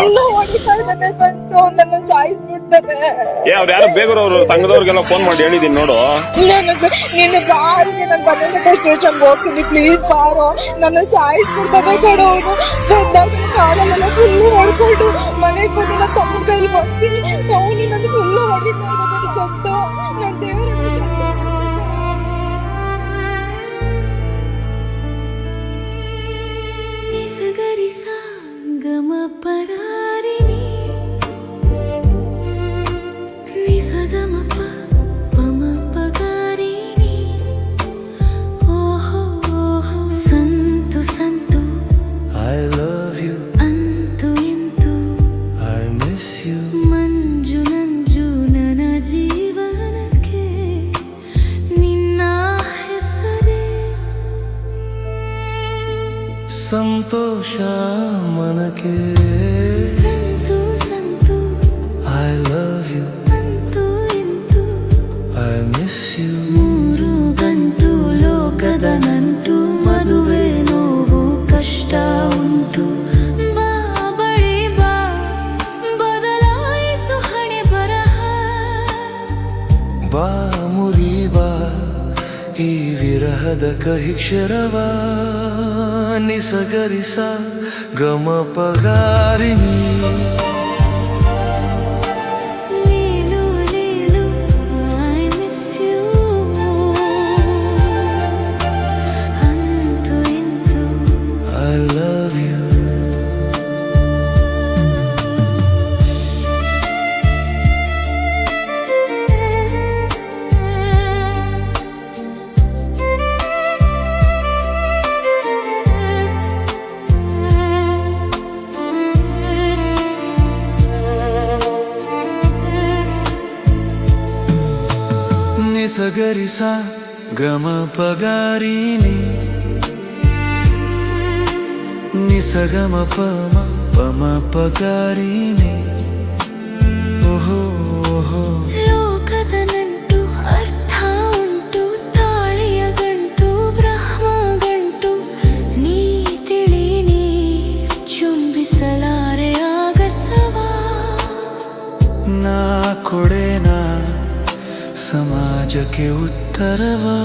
ಇನ್ನೂ ಹೊಡಿತಾ ಇದ್ದಾನೆ ಬಂತು, ನನ್ನ ಸಾಯಿಸ್ಬಿಡ್ತಾನೆ. ಅವ್ರು ಯಾರು ಬೇಗರವ್ರು ಸಂಘದವ್ರಿಗೆಲ್ಲ ಫೋನ್ ಮಾಡಿ ಹೇಳಿದೀನಿ ನೋಡು. ನೀನು ಬಾರಿಗೆ ನಾನು ಬಂದ ಸ್ಟೇಷನ್ಗೆ ಹೋಗ್ತೀನಿ, ಪ್ಲೀಸ್ ಬಾರೋ, ನನ್ನ ಸಾಯಿಸ್ಬಿಡ್ತಾನೆ ಕಣೋ ಅವನು. ಬಂದಾಗ ಕಾಲಲ್ಲೆಲ್ಲ ಫುಲ್ಲು ಹೊಡ್ಕೊಂಡು ಮನೆಗೆ ಬಂದು ನನ್ನ ತಮ್ಮ ಕೈಲಿ ಬರ್ತೀನಿ, ಅವನು ನನ್ನ ಫುಲ್ಲು ಹೊಡಿತಾ ಇದ್ದಾನೆ ಸೊತ್ತು. ನನ್ನ ದೇವರ ನಿಸಗರಿಸ ಗಮ ಪರಾರಿಣಿ ನಿಸಗಮಪ ಪಮ ಪಗಾರಿಣಿ. ಓಹೋ ಓಹೋ Santu Santu I love you, ಅಂತು ಇಂತು I miss you. ಮಂಜು ನಂಜು ನನ್ನ ಜೀವನಕ್ಕೆ ನಿನ್ನ ಹೆಸರೇ ಸಂತೋಷ ಮನಕ್ಕೆ Santu Santu I love you, ಅಂತು ಇಂತು I miss you. ಮೂರು ಗಂಟು ಲೋಕದ ನಂಟು, ಮದುವೆ ನೋವು ಕಷ್ಟ ಉಂಟು. ಬಾ ಬಳಿ ಬಾ ಬದಲಾಯಿಸು ಹಣೆ ಬರಹ. ಬಾ ಮುರಿ ಬಾ ಈ ವಿರಹದ ಕಹಿಕ್ಷರವ. ನಿಸಗರಿಸ ಗಮ ಪಗಾರಿಣಿ Leelu Leelu I miss you. ಅಂತು ಇಂತು I love you. ನಿಸಗರಿಸ ಗಮ ಪಗಾರಿಣಿ ನಿಸಗಮ ಪಮ ಪಮ ಪಗಾರಿಣಿ. ಓಹೋ ಓಹೋ ಲೋಕದ ನಂಟು ಅರ್ಥ ಉಂಟು, ತಾಳಿಯ ಗಂಟು ಬ್ರಹ್ಮ ಗಂಟು. ನೀ ತಿಳಿನಿ ಚುಂಬಿಸಲಾರೆ ಆಗಸವ. ನಾ ಕೊಡೆನಾ ಸಮಾಜಕ್ಕೆ ಉತ್ತರವಾ.